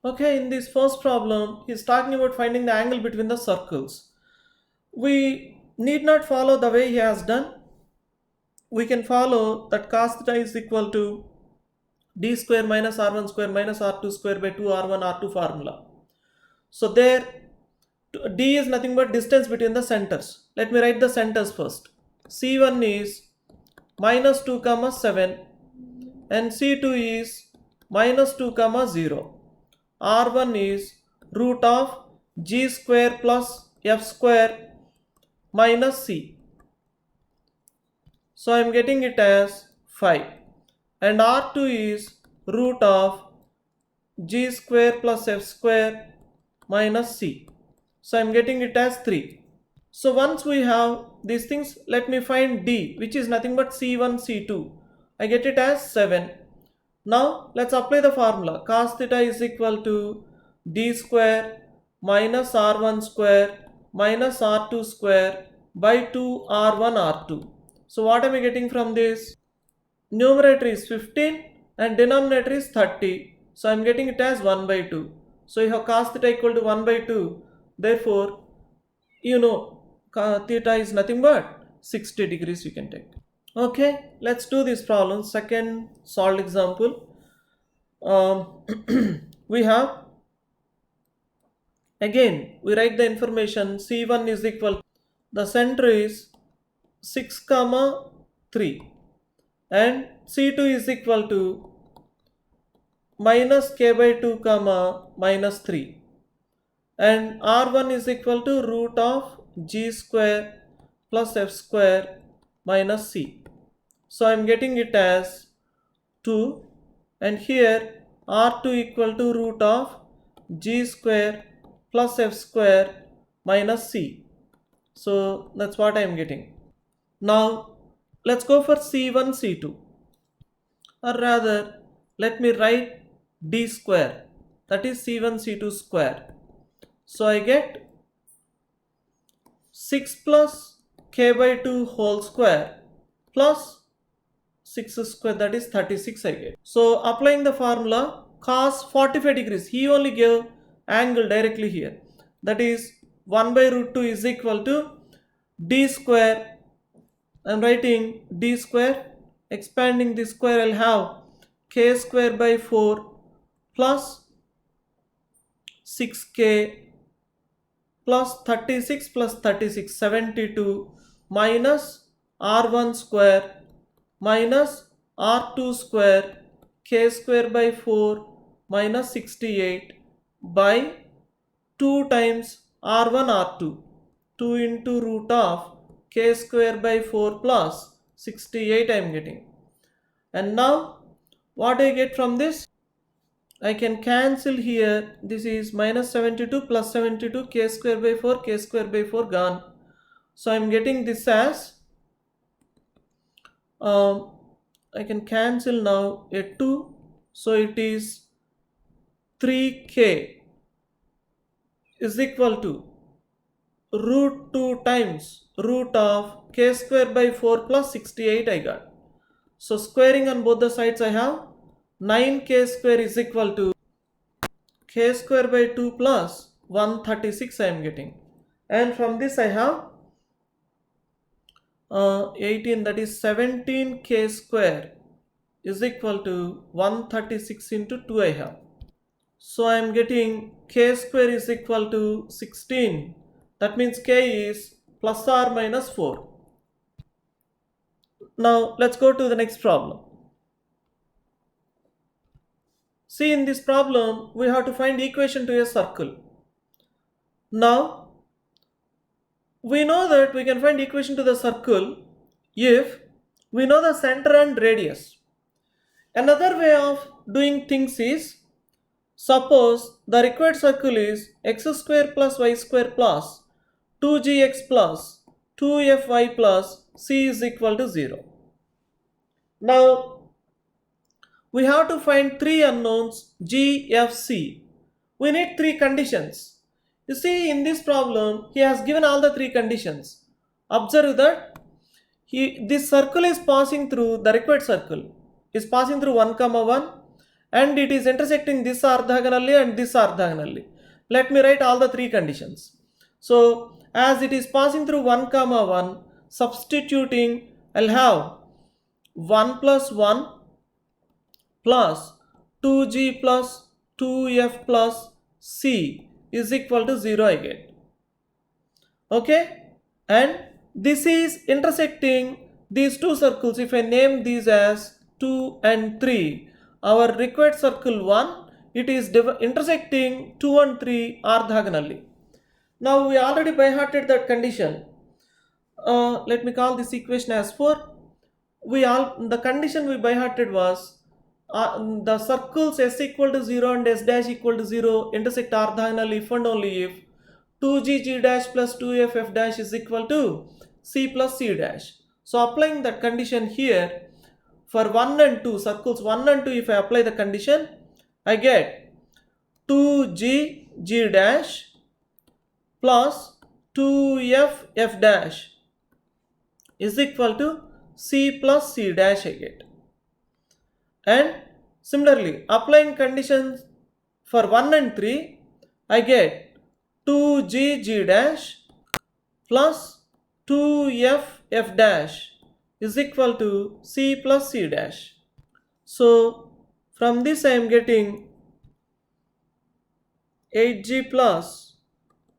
Okay, in this first problem, he's talking about finding the angle between the circles. We need not follow the way he has done. We can follow that cos theta is equal to d square minus r1 square minus r2 square by 2r1 r2 formula. So there d is nothing but distance between the centers. Let me write the centers first. C1 is minus 2 comma 7 and C2 is minus 2 comma 0. R1 is root of g square plus f square minus c. So I am getting it as 5. And R2 is root of g square plus f square minus c. So I am getting it as 3. So once we have these things, let me find d, which is nothing but c1, c2. I get it as 7. Now let's apply the formula. Cos theta is equal to d square minus r1 square minus r2 square by 2r1 r2. So what am I getting from this? Numerator is 15 and denominator is 30. So I am getting it as 1 by 2. So you have cos theta equal to 1 by 2. Therefore, you know theta is nothing but 60 degrees you can take. Okay, let's do this problem. Second solved example. We have, again we write the information. C1 is equal, the center is 6 comma 3 and C2 is equal to minus k by 2 comma minus 3 and R1 is equal to root of g square plus f square minus c. So I am getting it as 2 and here R2 equal to root of g square plus f square minus c. So that's what I am getting. Now let's go for C1, C2, or rather let me write d square, that is C1, C2 square. So I get 6 plus k by 2 whole square plus 6 square, that is 36 I get. So applying the formula cos 45 degrees, he only gave angle directly here, that is 1 by root 2 is equal to d square. I am writing d square, expanding the square I will have k square by 4 plus 6k plus 36 plus 36 72 minus r1 square minus r2 square k square by 4 minus 68 by 2 times r1 r2, 2 into root of k square by 4 plus 68 I am getting. And now what do I get from this? I can cancel here. This is minus 72 plus 72, k square by 4, k square by 4 gone. So I am getting this as, I can cancel now a 2. So it is 3k is equal to root 2 times root of k square by 4 plus 68 I got. So squaring on both the sides I have 9k square is equal to k square by 2 plus 136 I am getting. And from this I have 18, that is 17k square is equal to 136 into 2 I have. So I am getting k square is equal to 16. That means k is plus or minus 4. Now let's go to the next problem. See, in this problem we have to find equation to a circle. Now we know that we can find equation to the circle if we know the center and radius. Another way of doing things is, suppose the required circle is x square plus y square plus 2gx plus 2fy plus c is equal to 0. Now we have to find three unknowns g, f, c. We need three conditions. You see, in this problem he has given all the three conditions. Observe that this circle is passing through, the required circle is passing through 1 comma 1 and it is intersecting this orthogonally and this orthogonally. Let me write all the three conditions. So as it is passing through 1 comma 1, substituting, I'll have 1 plus 1 plus 2g plus 2f plus c is equal to 0 I get. Okay, and this is intersecting these two circles. If I name these as 2 and 3, our required circle 1, it is intersecting 2 and 3 orthogonally. Now we already by hearted that condition. Let me call this equation as 4. The condition we by hearted was the circles s equal to 0 and s dash equal to 0 intersect orthogonally if and only if 2g dash plus 2f f dash is equal to c plus c dash. So applying that condition here for 1 and 2, circles 1 and 2, if I apply the condition, I get 2g dash plus 2f f dash is equal to c plus c dash I get. And similarly, applying conditions for 1 and 3, I get 2g dash plus 2f f dash is equal to c plus c dash. So from this I am getting 8g plus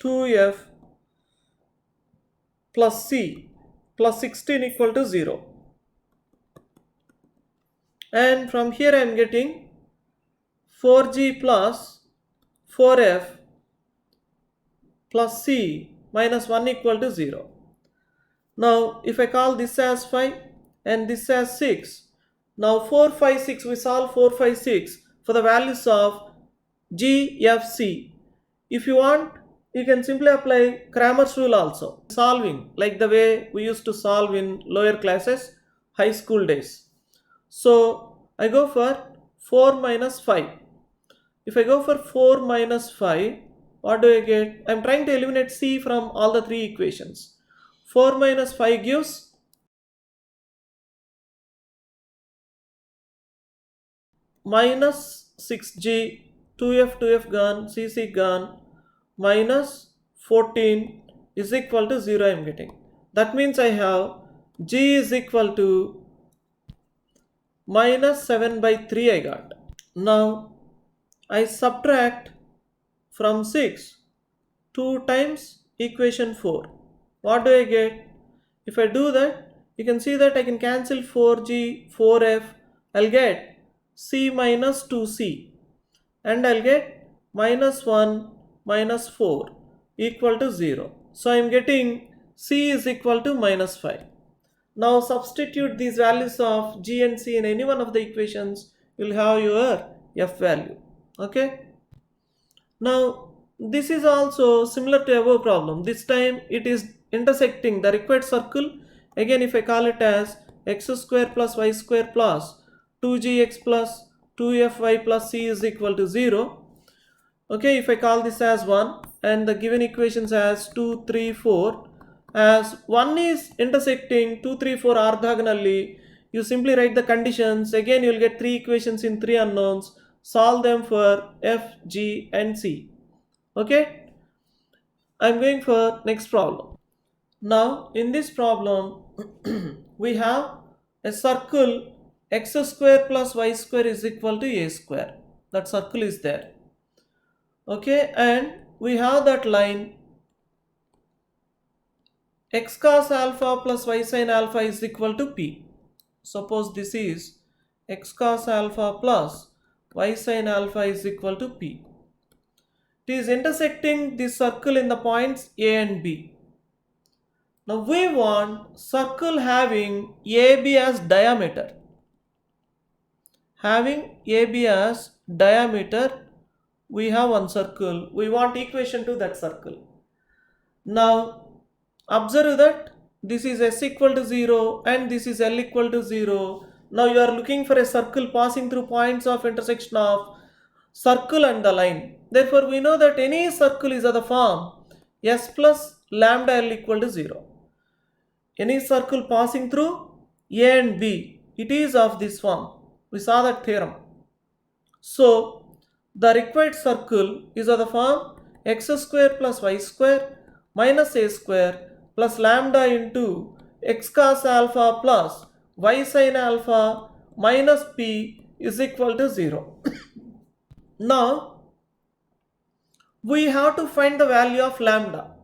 2f plus c plus 16 equal to 0. And from here I am getting 4g plus 4f plus c minus 1 equal to 0. Now if I call this as 5 and this as 6, now 4, 5, 6, we solve 4, 5, 6 for the values of g, f, c. If you want, you can simply apply Cramer's rule also. Solving like the way we used to solve in lower classes, high school days. So I go for 4 minus 5. If I go for 4 minus 5, what do I get? I am trying to eliminate c from all the three equations. 4 minus 5 gives minus 6g, 2f gone, cc gone, minus 14 is equal to 0 I am getting. That means I have g is equal to minus 7 by 3 I got. Now I subtract from 6 2 times equation 4. What do I get? If I do that, you can see that I can cancel 4g, 4f, I'll get c minus 2c, and I'll get minus 1 minus 4 equal to 0. So I am getting c is equal to minus 5. Now substitute these values of g and c in any one of the equations, you will have your f value. Okay. Now this is also similar to above problem. This time it is intersecting the required circle. Again, if I call it as x square plus y square plus 2gx plus 2fy plus c is equal to 0. Okay, if I call this as 1 and the given equations as 2, 3, 4, as 1 is intersecting 2, 3, 4 orthogonally, you simply write the conditions. Again, you will get 3 equations in 3 unknowns. Solve them for f, g and c. Okay, I am going for next problem. Now in this problem we have a circle x square plus y square is equal to a square. That circle is there. Okay, and we have that line x cos alpha plus y sin alpha is equal to p. Suppose this is x cos alpha plus y sin alpha is equal to p. It is intersecting this circle in the points a and b. Now we want circle having AB as diameter. Having AB as diameter, we have one circle. We want equation to that circle. Now observe that this is s equal to 0 and this is l equal to 0. Now you are looking for a circle passing through points of intersection of circle and the line. Therefore we know that any circle is of the form s plus lambda l equal to 0. Any circle passing through a and b, it is of this form. We saw that theorem. So the required circle is of the form x square plus y square minus a square plus lambda into x cos alpha plus y sin alpha minus p is equal to 0. Now we have to find the value of lambda.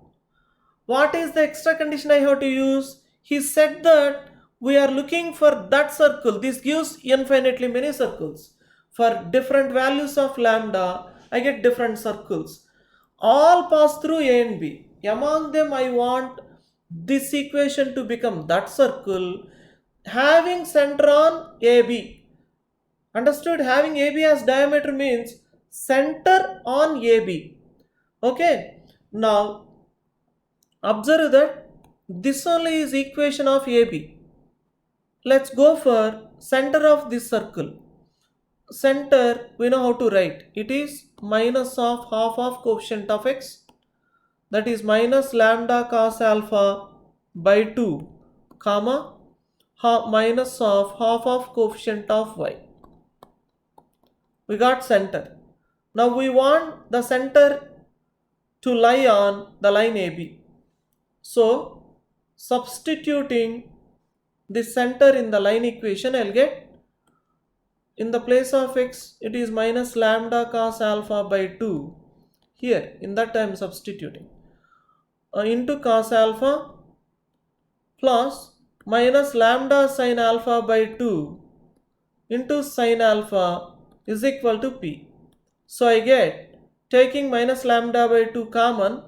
What is the extra condition I have to use? He said that we are looking for that circle. This gives infinitely many circles. For different values of lambda, I get different circles. All pass through A and B. Among them, I want this equation to become that circle having center on AB. Understood? Having AB as diameter means center on AB. Okay. Now, observe that this only is equation of AB. Let's go for center of this circle. Center, we know how to write. It is minus of half of coefficient of x, that is minus lambda cos alpha by 2, comma, minus of half of coefficient of y. We got center. Now we want the center to lie on the line AB. So substituting the center in the line equation, I'll get in the place of x it is minus lambda cos alpha by 2. Here in that I am substituting into cos alpha plus minus lambda sin alpha by 2 into sin alpha is equal to p. So I get, taking minus lambda by 2 common,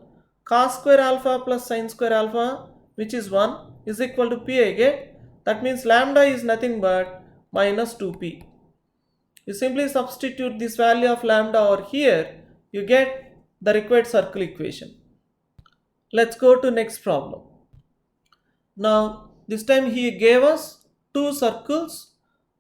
cos square alpha plus sin square alpha, which is 1, is equal to p I get. That means lambda is nothing but minus 2p. You simply substitute this value of lambda over here, you get the required circle equation. Let's go to next problem. Now this time he gave us two circles.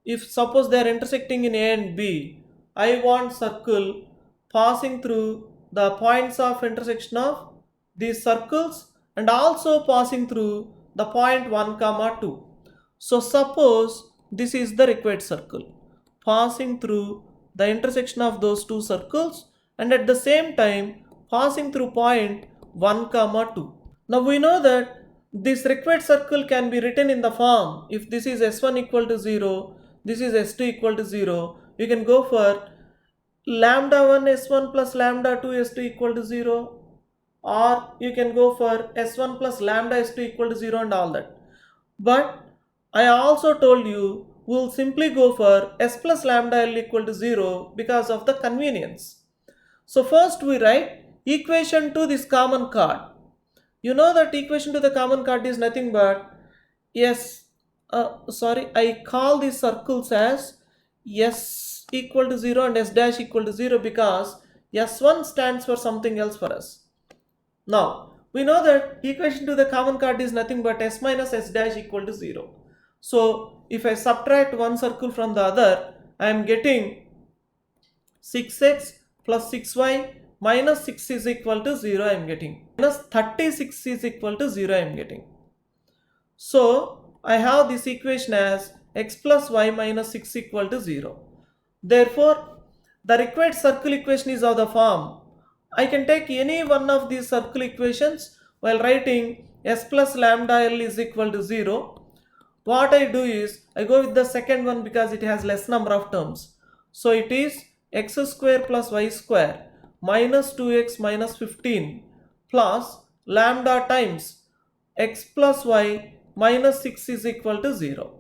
If suppose they are intersecting in A and B, I want circle passing through the points of intersection of these circles and also passing through the point 1, 2. So suppose this is the required circle passing through the intersection of those two circles and at the same time passing through point 1, 2. Now we know that this required circle can be written in the form, if this is s1 equal to 0, this is s2 equal to 0, you can go for lambda 1 s1 plus lambda 2 s2 equal to 0, or you can go for s1 plus lambda s2 equal to 0 and all that. But I also told you we'll simply go for s plus lambda l equal to 0 because of the convenience. So first we write equation to this common chord. You know that equation to the common chord is nothing but I call these circles as s equal to 0 and s dash equal to 0 because s1 stands for something else for us. Now we know that equation to the common chord is nothing but s minus s dash equal to 0. So if I subtract one circle from the other, I am getting 6x plus 6y minus 6 is equal to 0 I am getting. Minus 36 is equal to 0 I am getting. So I have this equation as x plus y minus 6 equal to 0. Therefore, the required circle equation is of the form. I can take any one of these circle equations while writing s plus lambda l is equal to 0. What I do is I go with the second one because it has less number of terms. So it is x square plus y square minus 2x minus 15 plus lambda times x plus y minus 6 is equal to 0.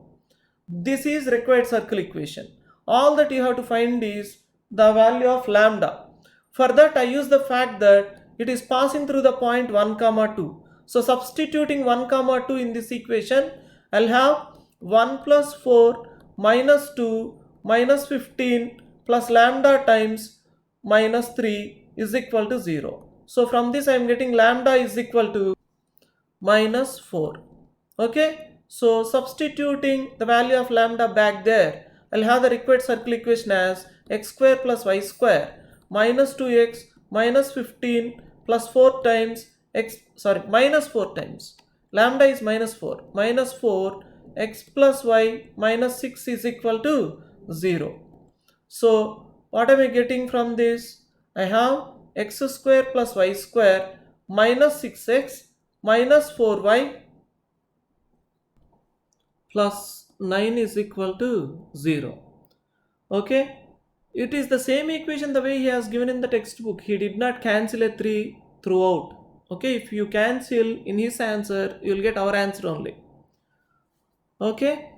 This is required circle equation. All that you have to find is the value of lambda. For that I use the fact that it is passing through the point 1, 2. So substituting 1, 2 in this equation, I'll have 1 plus 4 minus 2 minus 15 plus lambda times minus 3 is equal to 0. So from this I am getting lambda is equal to minus 4. Okay. So substituting the value of lambda back there, I'll have the required circle equation as x square plus y square minus 2x minus 15 plus 4 times minus 4 times lambda is minus 4 x plus y minus 6 is equal to 0. So What am I getting from this? I have x square plus y square minus 6x minus 4y plus 9 is equal to 0. Okay, it is the same equation the way he has given in the textbook. He did not cancel a 3 throughout. Okay, if you cancel in his answer, you will get our answer only. Okay.